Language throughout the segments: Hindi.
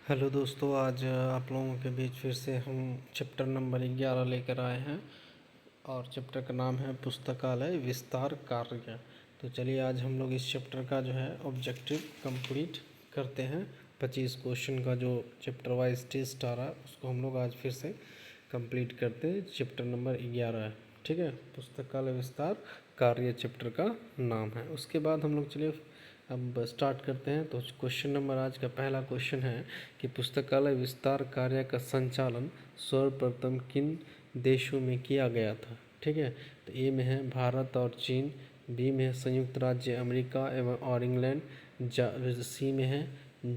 हेलो दोस्तों, आज आप लोगों के बीच फिर से हम चैप्टर नंबर 11 लेकर आए हैं और चैप्टर का नाम है पुस्तकालय विस्तार कार्य। तो चलिए आज हम लोग इस चैप्टर का जो है ऑब्जेक्टिव कंप्लीट करते हैं। 25 क्वेश्चन का जो चैप्टर वाइज टेस्ट आ रहा है उसको हम लोग आज फिर से कंप्लीट करते हैं। चैप्टर नंबर 11 है, ठीक है। पुस्तकालय विस्तार कार्य चैप्टर का नाम है। उसके बाद हम लोग चलिए अब स्टार्ट करते हैं। तो क्वेश्चन नंबर आज का पहला क्वेश्चन है कि पुस्तकालय विस्तार कार्य का संचालन सर्वप्रथम किन देशों में किया गया था, ठीक है। तो ए में है भारत और चीन, बी में है संयुक्त राज्य अमेरिका एवं और इंग्लैंड, सी में है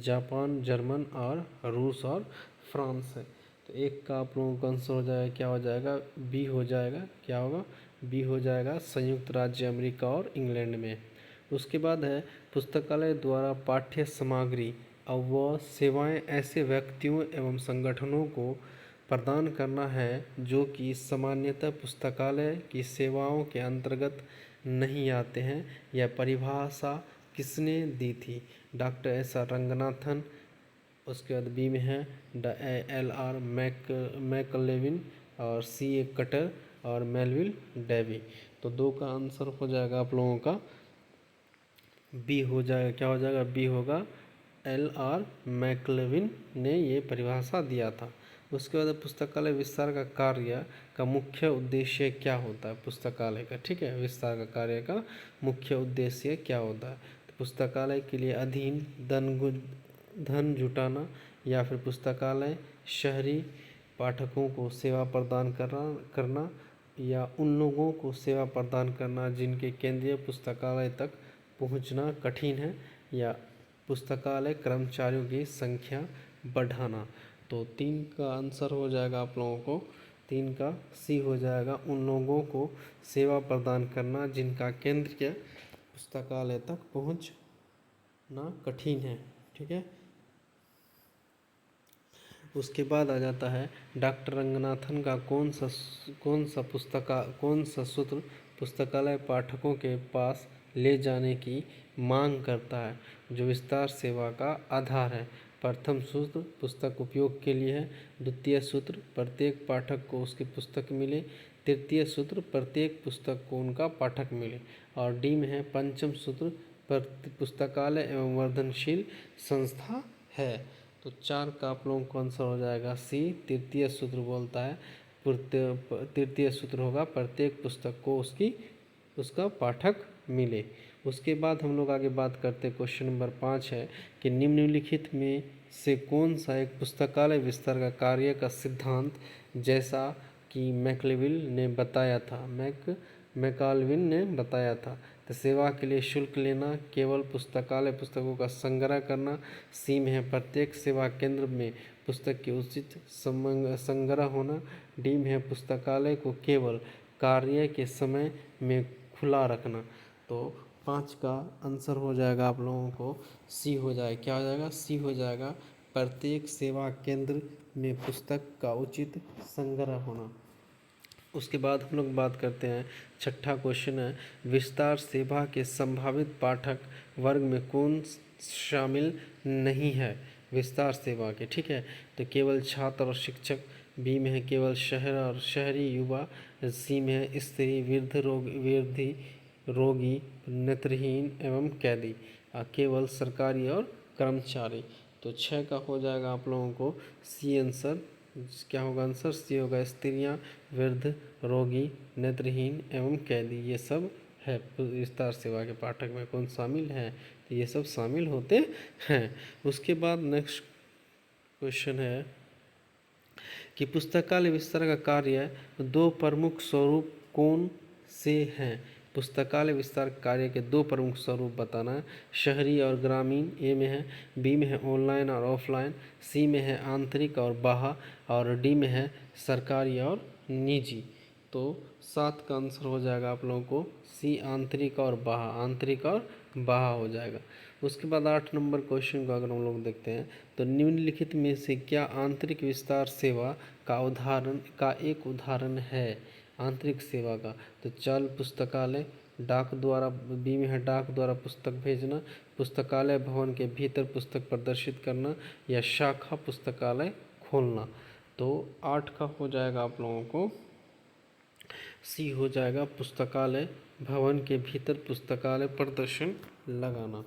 जापान, जर्मन और रूस और फ्रांस है। तो एक का आप लोगों का आंसर हो जाएगा, क्या हो जाएगा, बी हो जाएगा। क्या होगा, बी हो जाएगा, संयुक्त राज्य अमेरिका और इंग्लैंड में। उसके बाद है पुस्तकालय द्वारा पाठ्य सामग्री व सेवाएं ऐसे व्यक्तियों एवं संगठनों को प्रदान करना है जो कि सामान्यतः पुस्तकालय की सेवाओं के अंतर्गत नहीं आते हैं। यह परिभाषा किसने दी थी, डॉक्टर एस आर रंगनाथन। उसके बाद बी में है एल आर मैकलेविन और सी ए कटर और मेलविल डेवी। तो दो का आंसर हो जाएगा आप लोगों का बी हो जाएगा। क्या हो जाएगा, बी होगा, एल आर मैकलेविन ने ये परिभाषा दिया था। उसके बाद पुस्तकालय विस्तार का कार्य का मुख्य उद्देश्य क्या होता है, पुस्तकालय का, ठीक है, विस्तार का कार्य का मुख्य उद्देश्य क्या होता है। तो पुस्तकालय के लिए अधीन धन जुटाना, या फिर पुस्तकालय शहरी पाठकों को सेवा प्रदान करना या उन लोगों को सेवा प्रदान करना जिनके केंद्रीय पुस्तकालय तक पहुंचना कठिन है, या पुस्तकालय कर्मचारियों की संख्या बढ़ाना। तो 3 का आंसर हो जाएगा आप लोगों को, 3 का सी हो जाएगा, उन लोगों को सेवा प्रदान करना जिनका केंद्रीय पुस्तकालय तक पहुंचना कठिन है, ठीक है। उसके बाद आ जाता है डॉक्टर रंगनाथन का कौन सा सूत्र पुस्तकालय पाठकों के पास ले जाने की मांग करता है जो विस्तार सेवा का आधार है। प्रथम सूत्र पुस्तक उपयोग के लिए है, द्वितीय सूत्र प्रत्येक पाठक को उसकी पुस्तक मिले, तृतीय सूत्र प्रत्येक पुस्तक को उनका पाठक मिले, और डी में है पंचम सूत्र पुस्तकालय एवं वर्धनशील संस्था है। तो 4 का आप लोगों को आंसर हो जाएगा सी, तृतीय सूत्र बोलता है, तृतीय सूत्र होगा प्रत्येक पुस्तक को उसका पाठक मिले। उसके बाद हम लोग आगे बात करते हैं। क्वेश्चन नंबर 5 है कि निम्नलिखित में से कौन सा एक पुस्तकालय विस्तार का कार्य का सिद्धांत जैसा कि मैकालविन ने बताया था। तो सेवा के लिए शुल्क लेना, केवल पुस्तकालय पुस्तकों का संग्रह करना, सी में है प्रत्येक सेवा केंद्र में पुस्तक के उचित संग्रह होना, डी में है पुस्तकालय को केवल कार्य के समय में खुला रखना। तो 5 का आंसर हो जाएगा आप लोगों को सी हो जाएगा। क्या हो जाएगा, सी हो जाएगा, प्रत्येक सेवा केंद्र में पुस्तक का उचित संग्रह होना। उसके बाद हम लोग बात करते हैं, छठा क्वेश्चन है विस्तार सेवा के संभावित पाठक वर्ग में कौन शामिल नहीं है विस्तार सेवा के, ठीक है। तो केवल छात्र और शिक्षक, बी में है केवल शहर और शहरी युवा, सी में है स्त्री, वृद्धि, रोगी, नेत्रहीन एवं कैदी, केवल सरकारी और कर्मचारी। तो 6 का हो जाएगा आप लोगों को सी आंसर। क्या होगा आंसर, सी होगा, स्त्रियां, वृद्ध, रोगी, नेत्रहीन एवं कैदी, ये सब है विस्तार सेवा के पाठक में कौन शामिल है, तो ये सब शामिल होते हैं। उसके बाद नेक्स्ट क्वेश्चन है कि पुस्तकालय विस्तार का कार्य 2 प्रमुख स्वरूप कौन से हैं। पुस्तकालय विस्तार कार्य के 2 प्रमुख स्वरूप बताना है, शहरी और ग्रामीण, ए में है, बी में है ऑनलाइन और ऑफलाइन, सी में है आंतरिक और बाह्य, और डी में है सरकारी और निजी। तो 7 का आंसर हो जाएगा आप लोगों को सी, आंतरिक और बाह्य, आंतरिक और बाह्य हो जाएगा। उसके बाद 8 नंबर क्वेश्चन को अगर हम लोग देखते हैं तो निम्नलिखित में से क्या आंतरिक विस्तार सेवा का एक उदाहरण है आंतरिक सेवा का। तो चल पुस्तकालय, डाक द्वारा, बी में है डाक द्वारा पुस्तक भेजना, पुस्तकालय भवन के भीतर पुस्तक प्रदर्शित करना, या शाखा पुस्तकालय खोलना। तो 8 का हो जाएगा आप लोगों को सी हो जाएगा, पुस्तकालय भवन के भीतर पुस्तकालय प्रदर्शन लगाना।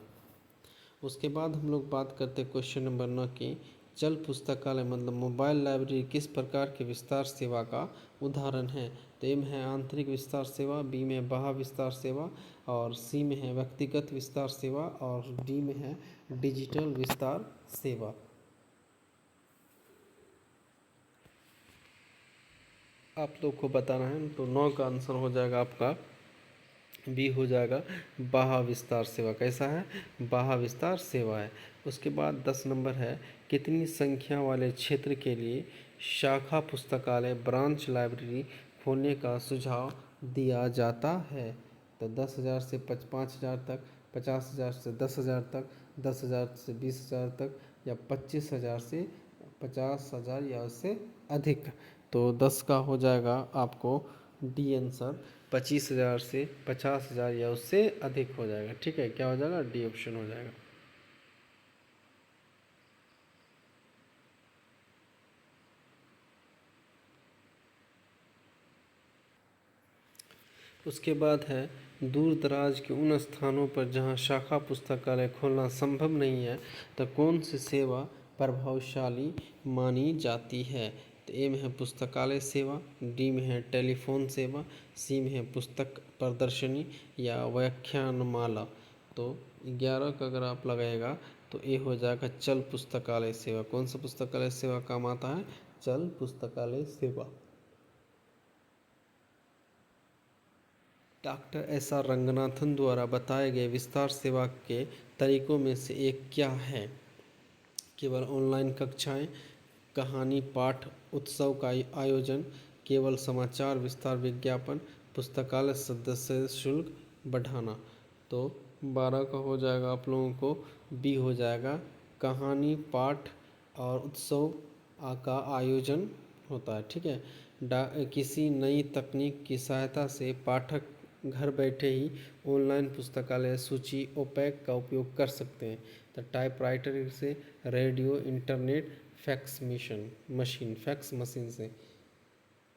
उसके बाद हम लोग बात करते हैं क्वेश्चन नंबर 9 की, चल पुस्तकालय मतलब मोबाइल लाइब्रेरी किस प्रकार के विस्तार सेवा का उदाहरण है। तो ए में है आंतरिक विस्तार सेवा, बी में बाह्य विस्तार सेवा, और सी में है व्यक्तिगत विस्तार सेवा, और डी में है डिजिटल विस्तार सेवा। आप लोग को बताना है, तो 9 का आंसर हो जाएगा आपका बी हो जाएगा, बाह्य विस्तार सेवा। कैसा है, बाह्य विस्तार सेवा है। उसके बाद 10 नंबर है, कितनी संख्या वाले क्षेत्र के लिए शाखा पुस्तकालय ब्रांच लाइब्रेरी खोलने का सुझाव दिया जाता है। तो 10,000 से 5,000 तक, 50,000 से 10,000 तक, 10,000 से 20,000 तक, या 25,000 से 50,000 या उससे अधिक। तो 10 का हो जाएगा आपको डी आंसर, 25,000 से 50,000 या उससे अधिक हो जाएगा। ठीक है, क्या हो जाएगा, डी ऑप्शन हो जाएगा। उसके बाद है, दूर दराज के उन स्थानों पर जहां शाखा पुस्तकालय खोलना संभव नहीं है, तो कौन सी सेवा प्रभावशाली मानी जाती है। तो ए में है पुस्तकालय सेवा, डी में है टेलीफोन सेवा, सी में है पुस्तक प्रदर्शनी, या व्याख्यानमाला। तो 11 का अगर आप लगाएगा तो ए हो जाएगा चल पुस्तकालय सेवा। कौन सा पुस्तकालय सेवा काम आता है, चल पुस्तकालय सेवा। डॉक्टर एस आर रंगनाथन द्वारा बताए गए विस्तार सेवा के तरीकों में से एक क्या है। केवल ऑनलाइन कक्षाएं, कहानी पाठ उत्सव का आयोजन, केवल समाचार विस्तार विज्ञापन, पुस्तकालय सदस्य शुल्क बढ़ाना। तो 12 का हो जाएगा आप लोगों को बी हो जाएगा, कहानी पाठ और उत्सव का आयोजन होता है। ठीक है, किसी नई तकनीक की सहायता से पाठक घर बैठे ही ऑनलाइन पुस्तकालय सूची ओपैक का उपयोग कर सकते हैं। तो टाइपराइटर से, रेडियो, इंटरनेट, फैक्स मशीन से।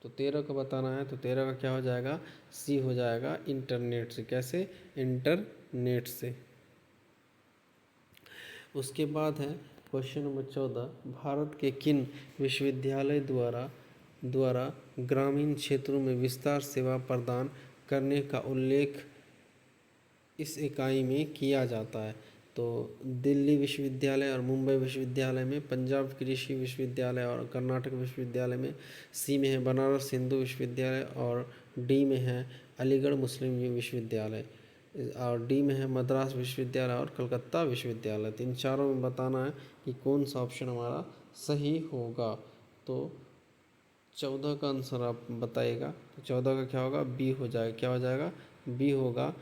तो 13 का बताना है, तो 13 का क्या हो जाएगा, सी हो जाएगा इंटरनेट से। कैसे, इंटरनेट से। उसके बाद है क्वेश्चन नंबर 14, भारत के किन विश्वविद्यालय द्वारा ग्रामीण क्षेत्रों में विस्तार सेवा प्रदान करने का उल्लेख इस इकाई में किया जाता है। तो दिल्ली विश्वविद्यालय और मुंबई विश्वविद्यालय में, पंजाब कृषि विश्वविद्यालय और कर्नाटक विश्वविद्यालय में, सी में है बनारस हिंदू विश्वविद्यालय, और डी में है अलीगढ़ मुस्लिम विश्वविद्यालय, और डी में है मद्रास विश्वविद्यालय और कलकत्ता विश्वविद्यालय। तो इन चारों में बताना है कि कौन सा ऑप्शन हमारा सही होगा। तो 14 का आंसर आप बताइएगा। तो 14 का क्या होगा, बी हो जाएगा। क्या हो जाएगा, बी होगा,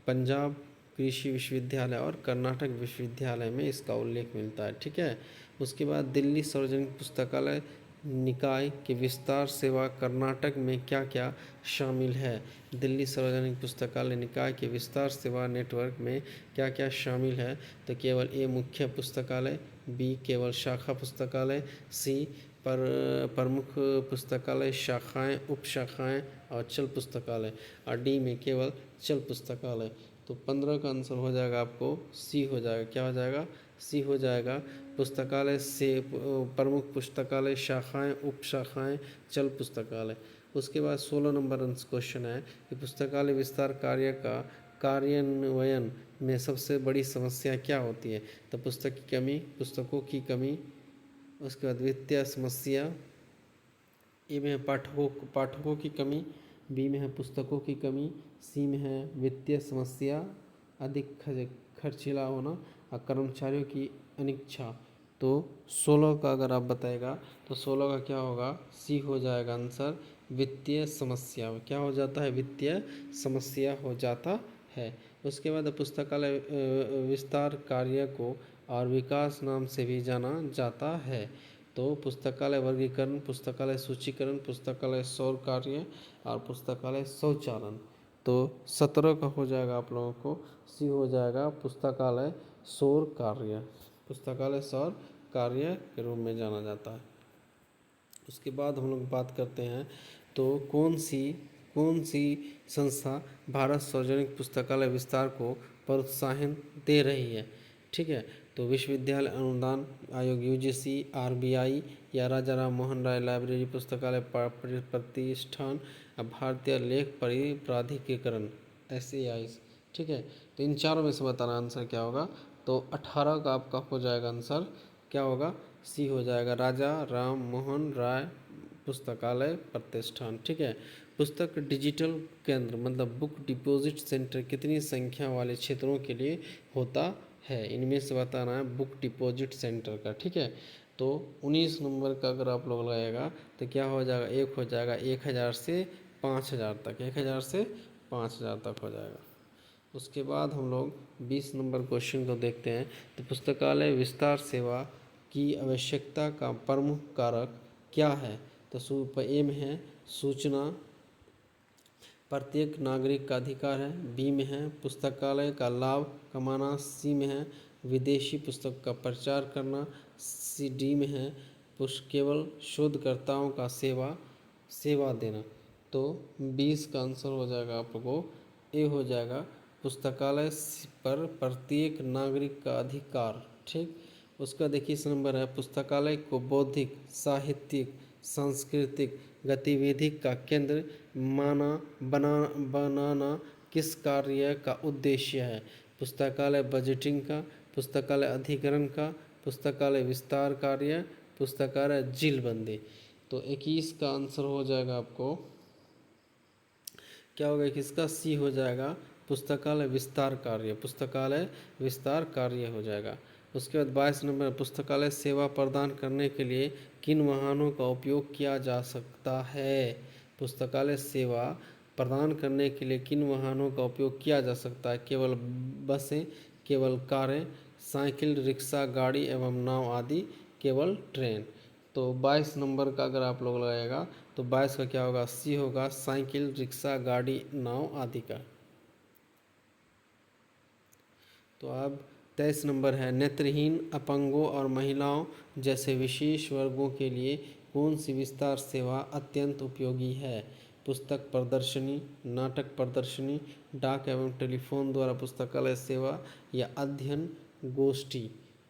पंजाब कृषि विश्वविद्यालय और कर्नाटक विश्वविद्यालय में इसका उल्लेख मिलता है। ठीक है, उसके बाद दिल्ली सार्वजनिक पुस्तकालय निकाय की विस्तार सेवा कर्नाटक में क्या क्या शामिल है। दिल्ली सार्वजनिक पुस्तकालय निकाय के विस्तार सेवा नेटवर्क में क्या क्या शामिल है। तो केवल ए मुख्य पुस्तकालय, बी केवल शाखा पुस्तकालय, सी प्रमुख पुस्तकालय, शाखाएं, उप शाखाएं और चल पुस्तकालय, और डी में केवल चल पुस्तकालय। तो 15 का आंसर हो जाएगा आपको सी हो जाएगा। क्या हो जाएगा, सी हो जाएगा, पुस्तकालय से प्रमुख पुस्तकालय, शाखाएं, उप शाखाएं, चल पुस्तकालय। उसके बाद 16 नंबर क्वेश्चन है कि पुस्तकालय विस्तार कार्य का कार्यान्वयन में सबसे बड़ी समस्या क्या होती है। तो पुस्तक की कमी, पुस्तकों की कमी, उसके बाद वित्तीय समस्या, ए में है पाठकों की कमी, बी में है पुस्तकों की कमी, सी में है वित्तीय समस्या, अधिक खर्चीला होना, और कर्मचारियों की अनिच्छा। तो 16 का अगर आप बताएगा तो 16 का क्या होगा, सी हो जाएगा आंसर, वित्तीय समस्या। क्या हो जाता है, वित्तीय समस्या हो जाता है। उसके बाद पुस्तकालय विस्तार कार्य को और विकास नाम से भी जाना जाता है। तो पुस्तकालय वर्गीकरण, पुस्तकालय सूचीकरण, पुस्तकालय सौर कार्य और पुस्तकालय स्वचालन। तो 17 का हो जाएगा आप लोगों को सी हो जाएगा पुस्तकालय सौर कार्य, पुस्तकालय सौर कार्य के रूप में जाना जाता है। उसके बाद हम लोग बात करते हैं तो कौन सी संस्था भारत सार्वजनिक पुस्तकालय विस्तार को प्रोत्साहन दे रही है। ठीक है, तो विश्वविद्यालय अनुदान आयोग यूजीसी, आरबीआई या राजा राम मोहन राय लाइब्रेरी पुस्तकालय प्रतिष्ठान, भारतीय लेख प्राधिकरण SAI। ठीक है, तो इन चारों में से बताना आंसर क्या होगा। तो 18 का आपका हो जाएगा आंसर क्या होगा, सी हो जाएगा राजा राम मोहन राय पुस्तकालय प्रतिष्ठान। ठीक है, पुस्तक डिजिटल केंद्र मतलब बुक डिपॉजिट सेंटर कितनी संख्या वाले क्षेत्रों के लिए होता है, इनमें से बताना है बुक डिपॉजिट सेंटर का। ठीक है, तो 19 नंबर का अगर आप लोग लगाएगा तो क्या हो जाएगा, एक हो जाएगा 1000 से 5000 तक, 1000 से 5000 तक हो जाएगा। उसके बाद हम लोग 20 नंबर क्वेश्चन को देखते हैं। तो पुस्तकालय विस्तार सेवा की आवश्यकता का प्रमुख कारक क्या है। तो ए में है सूचना प्रत्येक नागरिक का अधिकार है, बी में है पुस्तकालय का लाभ कमाना, सी में है विदेशी पुस्तक का प्रचार करना, सी डी में है केवल शोधकर्ताओं का सेवा देना। तो 20 का आंसर हो जाएगा आप लोगों को ए हो जाएगा पुस्तकालय पर प्रत्येक नागरिक का अधिकार। ठीक, उसका देखिए इस नंबर है पुस्तकालय को बौद्धिक, साहित्यिक, सांस्कृतिक गतिविधि का केंद्र बनाना किस कार्य का उद्देश्य है। पुस्तकालय बजटिंग का, पुस्तकालय अधिग्रहण का, पुस्तकालय विस्तार कार्य, पुस्तकालय जिलबंदी। तो 21 का आंसर हो जाएगा आपको क्या होगा, किसका सी हो जाएगा पुस्तकालय विस्तार कार्य, पुस्तकालय विस्तार कार्य हो जाएगा। उसके बाद 22 नंबर पुस्तकालय सेवा प्रदान करने के लिए किन वाहनों का उपयोग किया जा सकता है। पुस्तकालय सेवा प्रदान करने के लिए किन वाहनों का उपयोग किया जा सकता है, केवल बसें, केवल कारें, साइकिल, रिक्शा, गाड़ी एवं नाव आदि, केवल ट्रेन। तो 22 नंबर का अगर आप लोग लगाएगा तो 22 का क्या होगा, सी होगा साइकिल, रिक्शा, गाड़ी, नाव आदि का। तो अब 23 नंबर है नेत्रहीन, अपंगों और महिलाओं जैसे विशेष वर्गों के लिए कौन सी विस्तार सेवा अत्यंत उपयोगी है। पुस्तक प्रदर्शनी, नाटक प्रदर्शनी, डाक एवं टेलीफोन द्वारा पुस्तकालय सेवा या अध्ययन गोष्ठी।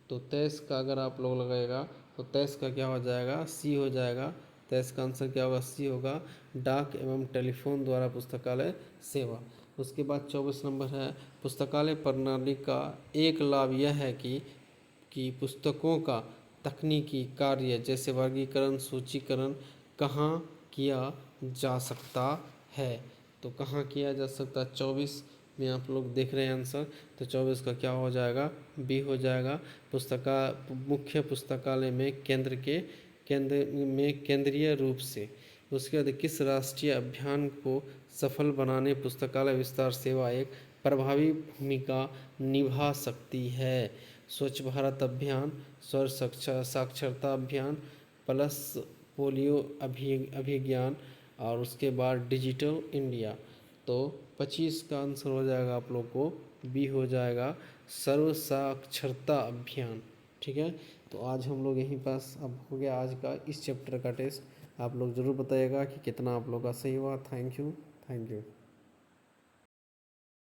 तो 23 का अगर आप लोग लगाएगा तो 23 का क्या हो जाएगा, सी हो जाएगा। 23 का आंसर क्या होगा, सी होगा डाक एवं टेलीफोन द्वारा पुस्तकालय सेवा। उसके बाद 24 नंबर है पुस्तकालय प्रणाली का एक लाभ यह है कि पुस्तकों का तकनीकी कार्य जैसे वर्गीकरण, सूचीकरण कहाँ किया जा सकता है। तो कहाँ किया जा सकता है, 24 में आप लोग देख रहे हैं आंसर। तो 24 का क्या हो जाएगा, बी हो जाएगा मुख्य पुस्तकालय में केंद्रीय रूप से। उसके बाद किस राष्ट्रीय अभियान को सफल बनाने पुस्तकालय विस्तार सेवा एक प्रभावी भूमिका निभा सकती है। स्वच्छ भारत अभियान, सर्व साक्षरता अभियान, प्लस पोलियो अभियान और उसके बाद डिजिटल इंडिया। तो 25 का आंसर हो जाएगा आप लोग को बी हो जाएगा सर्व साक्षरता अभियान। ठीक है, तो आज हम लोग यहीं पास अब हो गया आज का इस चैप्टर का टेस्ट। आप लोग ज़रूर बताइएगा कि कितना आप लोग का सही हुआ। Thank you.